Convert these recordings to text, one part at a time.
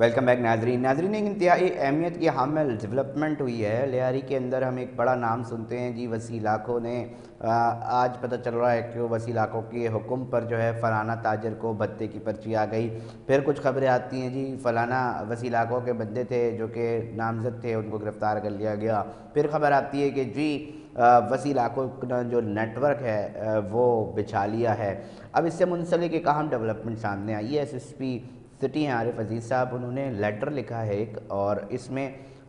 Welcome back नाजरीन एक इंतहाई अहमियत की हामिल डेवलपमेंट हुई है। लियारी के अंदर हम एक बड़ा नाम सुनते हैं जी, वसी लाखों ने आज पता चल रहा है कि वसी लाखों के हुक्म पर जो है फलाना ताजर को भत्ते की पर्ची आ गई। फिर कुछ खबरें आती हैं जी फलाना वसी लाखों के बंदे थे जो कि नामजद थे, उनको गिरफ़्तार कर लिया गया। फिर खबर आती है कि जी वसी लाखों का जो नेटवर्क है वो बिछा लिया है। अब इससे मुंसलिक एक अहम डेवलपमेंट सामने आई है। SSP सिटी हैं आरिफ अजीज़ साहब, उन्होंने लेटर लिखा है एक, और इसमें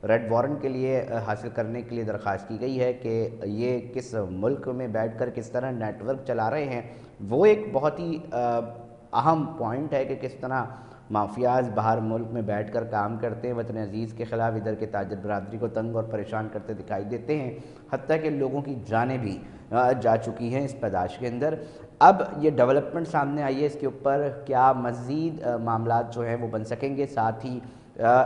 रेड वारंट के लिए हासिल करने के लिए दरख्वास्त की गई है कि ये किस मुल्क में बैठकर किस तरह नेटवर्क चला रहे हैं। वो एक बहुत ही अहम पॉइंट है कि किस तरह माफियाज बाहर मुल्क में बैठकर काम करते हैं, वतन अजीज़ के ख़िलाफ़ इधर के ताजर बरादरी को तंग और परेशान करते दिखाई देते हैं। हत्ता कि लोगों की जानें भी जा चुकी हैं इस पैदाश के अंदर। अब ये डेवलपमेंट सामने आई है, इसके ऊपर क्या मज़ीद मामलात जो हैं वो बन सकेंगे। साथ ही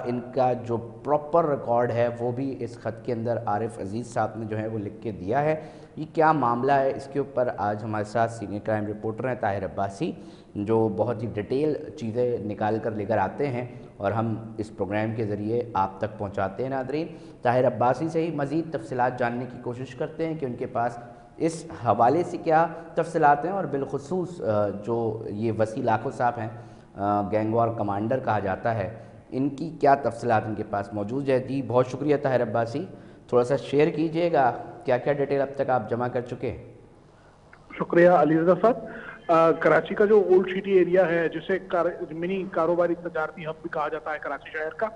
इनका जो प्रॉपर रिकॉर्ड है वो भी इस ख़त के अंदर आरिफ अजीज़ साहब ने जो है वो लिख के दिया है। ये क्या मामला है, इसके ऊपर आज हमारे साथ सीनियर क्राइम रिपोर्टर हैं ताहिर अब्बासी, जो बहुत ही डिटेल चीज़ें निकाल कर लेकर आते हैं और हम इस प्रोग्राम के ज़रिए आप तक पहुँचाते हैं। नादरीन, ताहिर अब्बासी से ही मज़ीद तफसीलात जानने की कोशिश करते हैं कि उनके पास इस हवाले से क्या तफसीलात हैं, और बिलखुसूस जो ये वसी लाखों साहब हैं, गैंग वॉर कमांडर कहा जाता है, इनकी क्या तफसीलात इनके पास मौजूद है। जी बहुत शुक्रिया ताहिर अब्बासी, थोड़ा सा शेयर कीजिएगा क्या क्या डिटेल अब तक आप जमा कर चुके हैं। शुक्रिया अली रज़ा साहब। कराची का जो ओल्ड सिटी एरिया है, जिसे मिनी कारोबारी तजारती हब भी कहा जाता है कराची शहर का,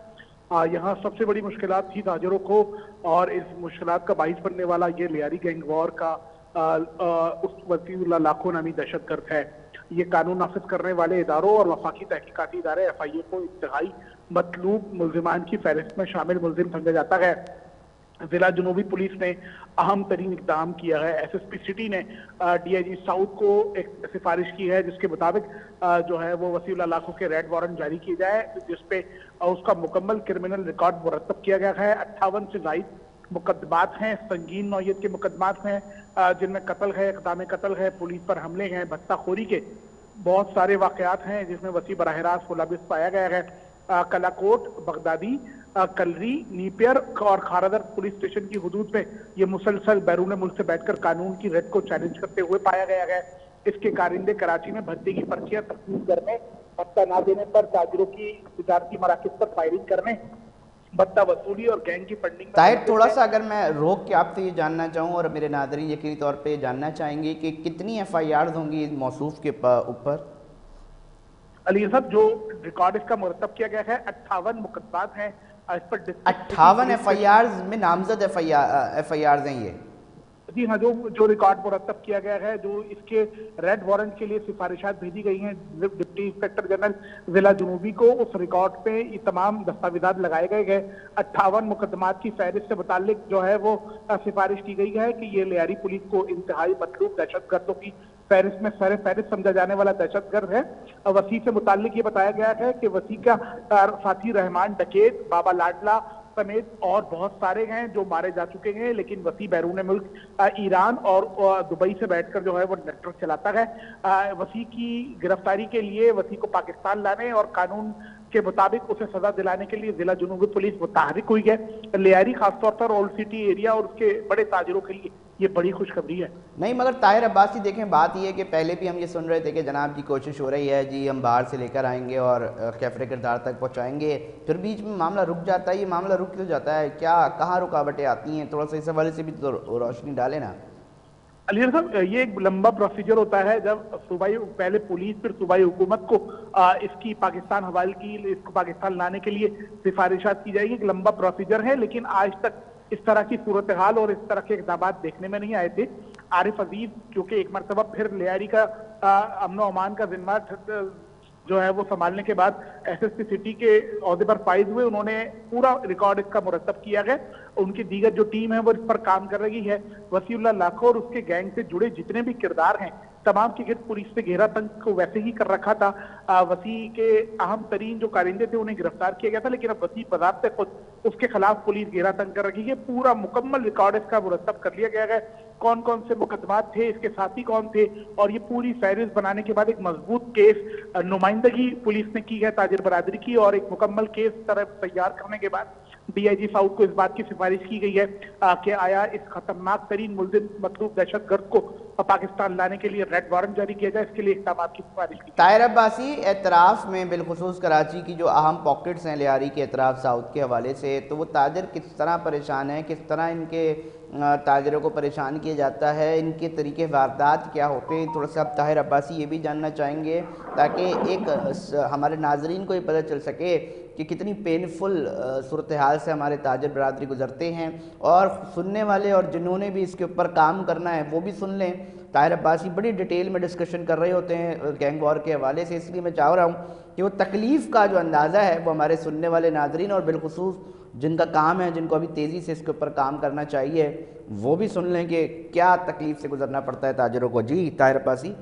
यहाँ सबसे बड़ी मुश्किलात थी ताजरों को, और इस मुश्किलात का बाइस बनने वाला ये लियारी गैंग वॉर का उस वसीउल्लाह लाखों नामी दहशतगर्द है। ये कानून नाफिज करने वाले इदारों और वफाकी तहकीकाती इदारे FIA को इंतहाई मतलूब मुल्जिमान की फहरिस्त में शामिल मुल्जिम समझा जाता है। जिला जनूबी पुलिस ने अहम तरीन इकदाम किया है। SSP सिटी ने DIG साउथ को एक सिफारिश की है जिसके मुताबिक जो है वो वसीउल्लाह लाखों के रेड वारंट जारी किए जाए, जिसपे उसका मुकम्मल क्रिमिनल रिकॉर्ड मुरतब किया गया है। 58 से ज़ायद मुकदमात हैं, संगीन नौयत के मुकदमात हैं, जिनमें कत्ल है, इक़दाम कत्ल है, पुलिस पर हमले हैं, भत्ताखोरी के बहुत सारे वाक़यात हैं जिसमें वसी बराह रास्त मुलविस पाया गया है। कलाकोट, बगदादी, कलरी, नीपियर और खारादर पुलिस स्टेशन की हुदूद में ये मुसलसल बैरून मुल्क से बैठकर कानून की रट को चैलेंज करते हुए पाया गया है। इसके कारिंदे कराची में भत्ते की पर्चियां तस्लीम करने, भत्ता ना देने पर ताजरों की तिजारती मराकिज पर फायरिंग करने, भत्ता वसूली और गैंग की फंडिंग। ताहिर, थोड़ा सा अगर मैं रोक के आपसे ये जानना चाहूँ, और मेरे नादरीन यकीनी तौर पे जानना चाहेंगे कि कितनी FIRs होंगी इस मौसूफ के ऊपर। अली साहब, जो रिकॉर्ड इसका मुरतब किया गया है 58 मुकदमात हैं इस पर। 58 FIRs में नामजद FIRs हैं ये? जी हाँ, जो रिकॉर्ड मुरतब किया गया है, जो इसके रेड वारंट के लिए सिफारिशात भेजी गई हैं डिप्टी इंस्पेक्टर जनरल जिला जनूबी को, उस रिकॉर्ड पे ये तमाम दस्तावेजात लगाए गए हैं। 58 मुकदमात की फहरिस्त से मुतालिक जो है वो सिफारिश की गई है कि ये लियारी पुलिस को इंतहाई मतलूब दहशतगर्दों की फहरिस्त में सर फहरिस्त समझा जाने वाला दहशतगर्द है। वसी से मुतालिक ये बताया गया है कि वसी का साथी रहमान डकैत, बाबा लाडला समेत और बहुत सारे हैं जो मारे जा चुके हैं, लेकिन वसी बैरून मुल्क ईरान और दुबई से बैठकर जो है वो नेटवर्क चलाता है। वसी की गिरफ्तारी के लिए वसी को पाकिस्तान लाने और कानून के मुताबिक उसे सजा दिलाने के लिए जिला जनूबी पुलिस मुतहरिक हुई है। लियारी खासतौर पर ओल्ड सिटी एरिया और उसके बड़े ताजरों के लिए ये बड़ी खुशखबरी है। नहीं, मगर ताहिर अब्बासी देखें, बात ये है कि पहले भी हम ये सुन रहे थे कि जनाब की कोशिश हो रही है जी, हम बाहर से लेकर आएंगे और कैफरे किरदार तक पहुंचाएंगे, फिर बीच में मामला रुक जाता है। ये मामला रुक क्यों जाता है, क्या कहाँ रुकावटें आती हैं? थोड़ा सा इस हवाले से भी तो रोशनी डाले ना। अली साहब, ये एक लंबा प्रोसीजर होता है जब सूबाई पहले पुलिस फिर सूबाई हुकूमत को इसकी पाकिस्तान हवाले की, इसको पाकिस्तान लाने के लिए सिफारिशात की जाएगी। एक लंबा प्रोसीजर है, लेकिन आज तक इस तरह की सूरत हाल और इस तरह के इक़दाम देखने में नहीं आए थे। आरिफ अजीज क्योंकि एक मरतबा फिर लियारी का अमन व अमान का जिम्मा जो है वो संभालने के बाद SSP सिटी के ओहदे पर फाइज हुए, उन्होंने पूरा रिकॉर्ड इसका मुरतब किया है। उनकी दीगर जो टीम है वो इस पर काम कर रही है। वसीउल्लाह लाखों और उसके गैंग से जुड़े जितने भी किरदार हैं तमाम के गिर्द पुलिस ने घेरा तंग को वैसे ही कर रखा था। वसी के अहम तरीन जो कारिंदे थे उन्हें गिरफ्तार किया गया था, लेकिन अब वसी बाज़ाब्ते खुद उसके खिलाफ पुलिस घेरा तंग कर रही है। पूरा मुकम्मल रिकॉर्ड इसका मुरतब कर लिया गया है, कौन कौन से मुकदमात थे, इसके साथी कौन थे, और ये पूरी फहरिस्त बनाने के बाद एक मजबूत केस नुमाइंदगी पुलिस ने की है ताजिर बरादरी की, और एक मुकम्मल केस तरफ तैयार करने के बाद डीआईजी साउथ को इस बात की सिफारिश की गई है कि आया इस खतरनाक तरीन मुल्जिम मतलूब दहशतगर्द को पाकिस्तान लाने के लिए रेड वारंट जारी किया जाए, इसके लिए इक़दाम की सिफारिश की। ताहिर अब्बासी, एतराफ़ में बिलखुसूस कराची की जो अहम पॉकेट्स हैं लियारी के एतराफ़ साउथ के हवाले से, तो वो ताजिर किस तरह परेशान हैं, किस तरह इनके ताजिरों को परेशान किया जाता है, इनके तरीके वारदात क्या होते हैं, थोड़ा सा आप ताहिर अब्बासी ये भी जानना चाहेंगे ताकि एक हमारे नाजरीन को ये पता चल सके कि कितनी पेनफुल सूरत हाल से हमारे ताजिर बरादरी गुजरते हैं, और सुनने वाले और जिन्होंने भी इसके ऊपर काम करना है वो भी सुन लें। ताहिर अब्बासी बड़ी डिटेल में डिस्कशन कर रहे होते हैं गैंग वॉर के हवाले से, इसलिए मैं चाह रहा हूँ कि वो तकलीफ़ का जो अंदाज़ा है वो हमारे सुनने वाले नाजरीन और बिलखुसूस जिनका काम है, जिनको अभी तेज़ी से इसके ऊपर काम करना चाहिए, वो भी सुन लें कि क्या तकलीफ़ से गुजरना पड़ता है ताजिरों को। जी ताहिर अब्बासी।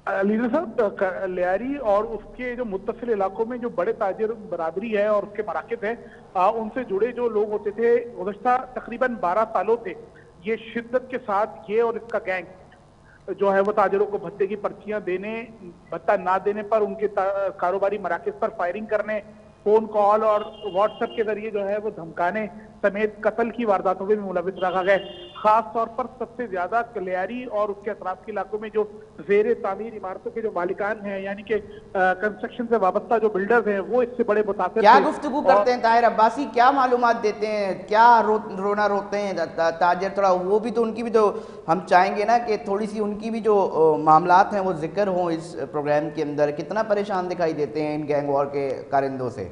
लीडर साहब, लियारी और उसके जो मुत्तसिल इलाकों में जो बड़े ताजिर बरादरी है और उसके मराकज़ हैं, उनसे जुड़े जो लोग होते थे गुज़श्ता तकरीबन 12 सालों से ये शिद्दत के साथ ये और इसका गैंग जो है वो ताजिरों को भत्ते की पर्चियां देने, भत्ता ना देने पर उनके कारोबारी मराकज़ पर फायरिंग करने, फोन कॉल और व्हाट्सएप के जरिए जो है वो धमकाने समेत कत्ल की वारदातों में मुलविस रखा गया। खास तौर पर सबसे ज्यादा लियारी और उसके अतराफ के इलाकों में जो ज़ेर तामीर इमारतों के जो मालिकान हैं, यानी कि कंस्ट्रक्शन से वाबस्ता जो बिल्डर्स हैं, वो इससे बड़े मुतासिर क्या गुफ्तगू करते हैं ताहिर अब्बासी, क्या मालूमात देते हैं, क्या रोना रोते हैं ताजिर, थोड़ा वो भी तो उनकी भी तो हम चाहेंगे ना कि थोड़ी सी उनकी भी जो मामलात हैं वो जिक्र हों इस प्रोग्राम के अंदर। कितना परेशान दिखाई देते हैं इन गैंग वॉर के कारिंदों से?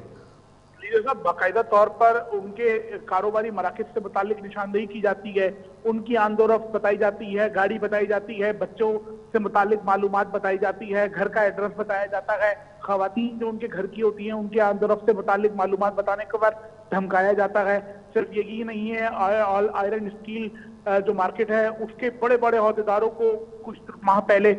बाकायदा तौर पर उनके कारोबारी मराकज़ से मुतालिक निशानदेही की जाती है, उनकी आमदोरफ्त बताई जाती है, गाड़ी बताई जाती है, बच्चों से मुतालिक मालूमात बताई जाती है, घर का एड्रेस बताया जाता है, खवातीन जो उनके घर की होती हैं उनके आमदोरफ्त से मुतालिक मालूमात बताने के बाद धमकाया जाता है। सिर्फ यही नहीं है, ऑल आयरन स्टील जो मार्केट है उसके बड़े बड़े अहदेदारों को कुछ माह पहले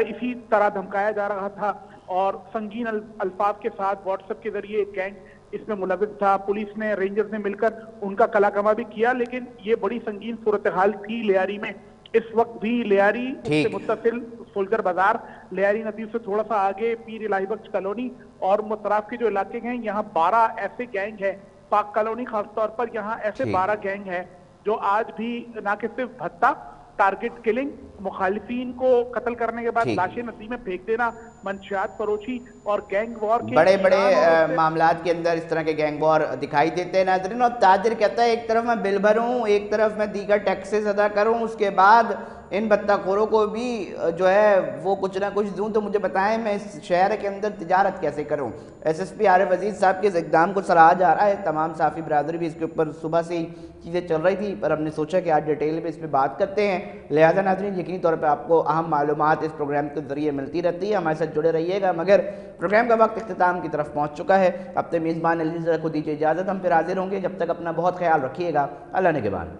इसी तरह धमकाया जा रहा था, और संगीन अल्फाज के साथ व्हाट्सएप के जरिए एक गैंग इसमें मुलविस था। पुलिस ने, रेंजर्स ने मिलकर उनका कलाकमा भी किया, लेकिन ये बड़ी संगीन सूरत हाल थी लियारी में। इस वक्त भी लियारी उससे मुत्तसिल सोल्जर बाजार, लियारी नदीम से थोड़ा सा आगे पीर इलाही बख्श कॉलोनी और मुतराफ के जो इलाके हैं, यहाँ 12 ऐसे गैंग है, पाक कॉलोनी खास तौर पर, यहाँ ऐसे 12 गैंग है जो आज भी न कि सिर्फ भत्ता, टारगेट किलिंग, मुखालिफिन को कत्ल करने के बाद लाशें नदी में फेंक देना, मंशियात फरोशी और गैंग वॉर के बड़े बड़े मामलात के अंदर इस तरह के गैंग वॉर दिखाई देते हैं नाज़रीन। और ताजिर कहता है एक तरफ मैं बिल भरूं, एक तरफ मैं दीगर टैक्सेस अदा करूं, उसके बाद इन बत्ताखोरों को भी जो है वो कुछ ना कुछ दूं, तो मुझे बताएं मैं इस शहर के अंदर तिजारत कैसे करूं। एसएसपी आरिफ अजीज़ साहब के इस इक़दाम को सराहा जा रहा है, तमाम साफ़ी बरादरी भी इसके ऊपर सुबह से ही चीज़ें चल रही थी, पर हमने सोचा कि आज डिटेल में इस पर बात करते हैं। लिहाजा नाज़रीन यकीनी तौर पर आपको अहम मालूमात इस प्रोग्राम के ज़रिए मिलती रहती है, हमारे साथ जुड़े रहिएगा। मगर प्रोग्राम का वक्त इख्तिताम की तरफ पहुँच चुका है। अब तो मेज़बान अली को दीजिए इजाज़त, हम फिर हाजिर होंगे, जब तक अपना बहुत ख्याल रखिएगा। अल्लाह ने के बाद।